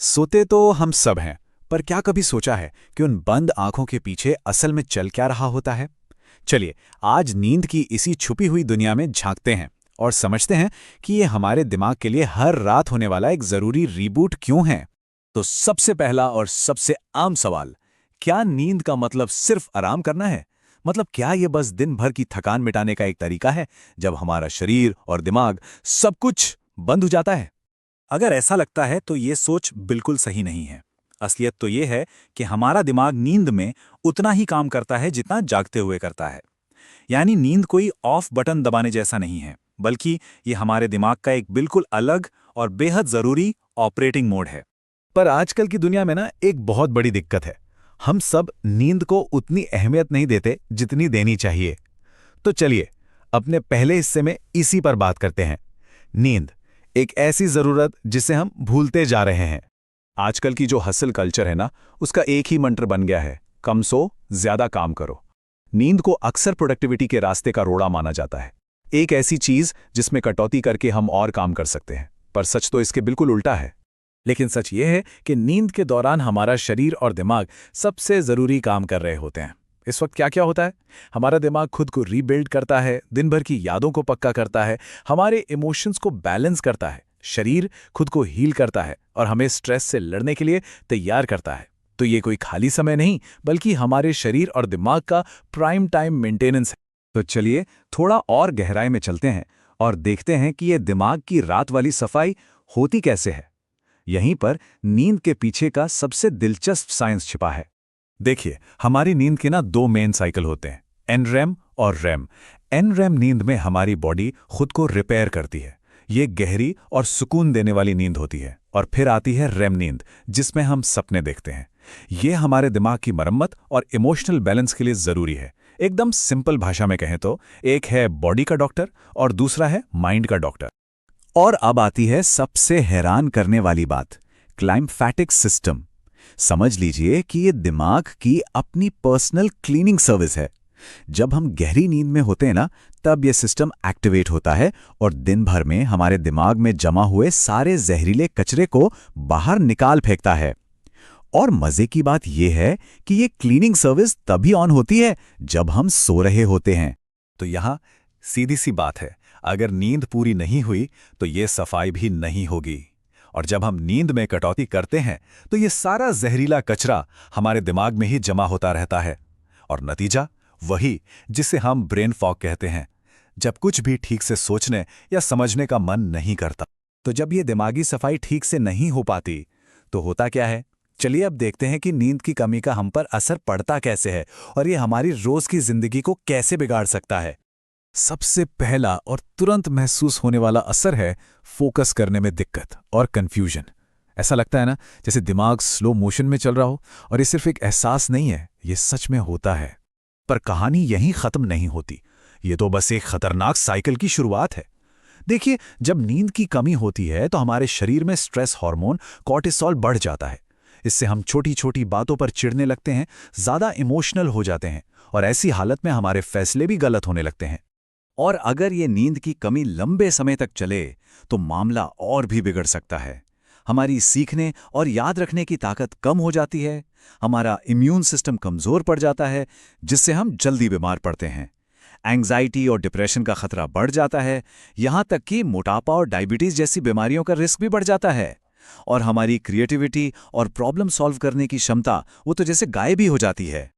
सोते तो हम सब हैं, पर क्या कभी सोचा है कि उन बंद आंखों के पीछे असल में चल क्या रहा होता है? चलिए, आज नींद की इसी छुपी हुई दुनिया में झांकते हैं और समझते हैं कि ये हमारे दिमाग के लिए हर रात होने वाला एक जरूरी रीबूट क्यों है। तो सबसे पहला और सबसे आम सवाल, क्या नींद का मतलब सिर्फ आराम करना है? मतलब क्या ये बस दिन भर की थकान मिटाने का एक तरीका है, जब हमारा शरीर और दिमाग सब कुछ बंद हो जाता है? अगर ऐसा लगता है तो ये सोच बिल्कुल सही नहीं है। असलियत तो ये है कि हमारा दिमाग नींद में उतना ही काम करता है जितना जागते हुए करता है। यानी नींद कोई ऑफ बटन दबाने जैसा नहीं है, बल्कि ये हमारे दिमाग का एक बिल्कुल अलग और बेहद जरूरी ऑपरेटिंग मोड है। पर आजकल की दुनिया में ना एक बहुत बड़ी दिक्कत है। हम सब नींद को उतनी अहमियत नहीं देते जितनी देनी चाहिए। तो चलिए, अपने पहले हिस्से में इसी पर बात करते हैं। नींद, एक ऐसी जरूरत जिसे हम भूलते जा रहे हैं। आजकल की जो हसल कल्चर है ना, उसका एक ही मंत्र बन गया है, कम सो ज्यादा काम करो। नींद को अक्सर प्रोडक्टिविटी के रास्ते का रोड़ा माना जाता है, एक ऐसी चीज जिसमें कटौती करके हम और काम कर सकते हैं। पर सच तो इसके बिल्कुल उल्टा है। लेकिन सच ये है कि नींद के दौरान हमारा शरीर और दिमाग सबसे जरूरी काम कर रहे होते हैं। इस वक्त क्या क्या होता है? हमारा दिमाग खुद को रीबिल्ड करता है, दिन भर की यादों को पक्का करता है, हमारे इमोशंस को बैलेंस करता है, शरीर खुद को हील करता है और हमें स्ट्रेस से लड़ने के लिए तैयार करता है। तो ये कोई खाली समय नहीं, बल्कि हमारे शरीर और दिमाग का प्राइम टाइम मेंटेनेंस है। तो चलिए, थोड़ा और गहराई में चलते हैं और देखते हैं कि ये दिमाग की रात वाली सफाई होती कैसे है। यहीं पर नींद के पीछे का सबसे दिलचस्प साइंस छिपा है। देखिए, हमारी नींद के ना दो मेन साइकिल होते हैं, एनरेम और रेम। एनरेम नींद में हमारी बॉडी खुद को रिपेयर करती है। ये गहरी और सुकून देने वाली नींद होती है। और फिर आती है रेम नींद, जिसमें हम सपने देखते हैं। ये हमारे दिमाग की मरम्मत और इमोशनल बैलेंस के लिए जरूरी है। एकदम सिंपल भाषा में कहें तो एक है बॉडी का डॉक्टर और दूसरा है माइंड का डॉक्टर। और अब आती है सबसे हैरान करने वाली बात, क्लाइम्फैटिक सिस्टम। समझ लीजिए कि ये दिमाग की अपनी पर्सनल क्लीनिंग सर्विस है। जब हम गहरी नींद में होते हैं ना, तब ये सिस्टम एक्टिवेट होता है और दिन भर में हमारे दिमाग में जमा हुए सारे जहरीले कचरे को बाहर निकाल फेंकता है। और मजे की बात यह है कि ये क्लीनिंग सर्विस तभी ऑन होती है जब हम सो रहे होते हैं। तो यहां सीधी सी बात है, अगर नींद पूरी नहीं हुई तो ये सफाई भी नहीं होगी। और जब हम नींद में कटौती करते हैं तो ये सारा जहरीला कचरा हमारे दिमाग में ही जमा होता रहता है। और नतीजा वही जिसे हम ब्रेन फॉग कहते हैं, जब कुछ भी ठीक से सोचने या समझने का मन नहीं करता। तो जब ये दिमागी सफाई ठीक से नहीं हो पाती तो होता क्या है? चलिए अब देखते हैं कि नींद की कमी का हम पर असर पड़ता कैसे है और ये हमारी रोज की जिंदगी को कैसे बिगाड़ सकता है। सबसे पहला और तुरंत महसूस होने वाला असर है फोकस करने में दिक्कत और कंफ्यूजन। ऐसा लगता है ना जैसे दिमाग स्लो मोशन में चल रहा हो। और ये सिर्फ एक एहसास नहीं है, ये सच में होता है। पर कहानी यहीं खत्म नहीं होती। ये तो बस एक खतरनाक साइकिल की शुरुआत है। देखिए, जब नींद की कमी होती है तो हमारे शरीर में स्ट्रेस हार्मोन कॉर्टिसोल बढ़ जाता है। इससे हम छोटी छोटी बातों पर चिढ़ने लगते हैं, ज्यादा इमोशनल हो जाते हैं और ऐसी हालत में हमारे फैसले भी गलत होने लगते हैं। और अगर ये नींद की कमी लंबे समय तक चले तो मामला और भी बिगड़ सकता है। हमारी सीखने और याद रखने की ताकत कम हो जाती है, हमारा इम्यून सिस्टम कमजोर पड़ जाता है, जिससे हम जल्दी बीमार पड़ते हैं। एंग्जाइटी और डिप्रेशन का खतरा बढ़ जाता है, यहां तक कि मोटापा और डायबिटीज जैसी बीमारियों का रिस्क भी बढ़ जाता है। और हमारी क्रिएटिविटी और प्रॉब्लम सॉल्व करने की क्षमता वो तो जैसे गायब ही हो जाती है।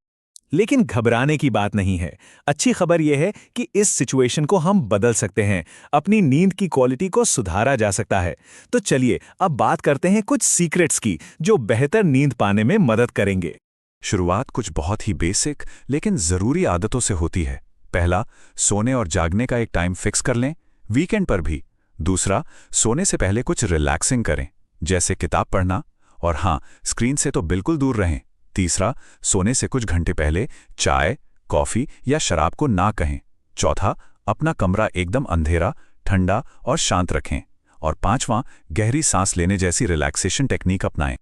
लेकिन घबराने की बात नहीं है। अच्छी खबर यह है कि इस सिचुएशन को हम बदल सकते हैं, अपनी नींद की क्वालिटी को सुधारा जा सकता है। तो चलिए अब बात करते हैं कुछ सीक्रेट्स की, जो बेहतर नींद पाने में मदद करेंगे। शुरुआत कुछ बहुत ही बेसिक लेकिन जरूरी आदतों से होती है। पहला, सोने और जागने का एक टाइम फिक्स कर लें, वीकेंड पर भी। दूसरा, सोने से पहले कुछ रिलैक्सिंग करें, जैसे किताब पढ़ना। और हाँ, स्क्रीन से तो बिल्कुल दूर रहें। तीसरा, सोने से कुछ घंटे पहले चाय, कॉफी या शराब को ना कहें। चौथा, अपना कमरा एकदम अंधेरा, ठंडा और शांत रखें। और पांचवां, गहरी सांस लेने जैसी रिलैक्सेशन टेक्निक अपनाएं।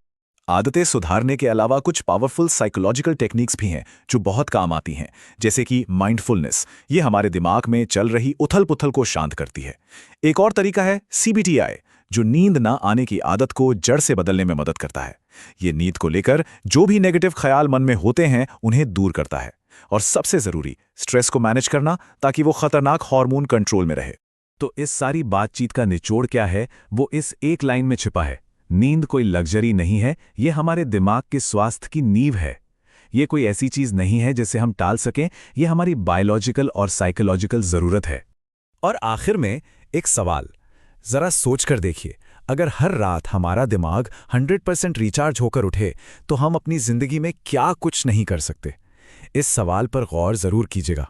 आदतें सुधारने के अलावा कुछ पावरफुल साइकोलॉजिकल टेक्निक्स भी हैं जो बहुत काम आती हैं, जैसे कि माइंडफुलनेस। ये हमारे दिमाग में चल रही उथल पुथल को शांत करती है। एक और तरीका है CBTI, जो नींद ना आने की आदत को जड़ से बदलने में मदद करता है। ये नींद को लेकर जो भी नेगेटिव ख्याल मन में होते हैं उन्हें दूर करता है। और सबसे जरूरी, स्ट्रेस को मैनेज करना ताकि वो खतरनाक हार्मोन कंट्रोल में रहे। तो इस सारी बातचीत का निचोड़ क्या है, वो इस एक लाइन में छिपा है। नींद कोई लग्जरी नहीं है, ये हमारे दिमाग के स्वास्थ्य की नींव है। ये कोई ऐसी चीज नहीं है जिसे हम टाल सकें, ये हमारी बायोलॉजिकल और साइकोलॉजिकल जरूरत है। और आखिर में एक सवाल, जरा सोचकर देखिए, अगर हर रात हमारा दिमाग 100% रिचार्ज होकर उठे तो हम अपनी जिंदगी में क्या कुछ नहीं कर सकते। इस सवाल पर गौर जरूर कीजिएगा।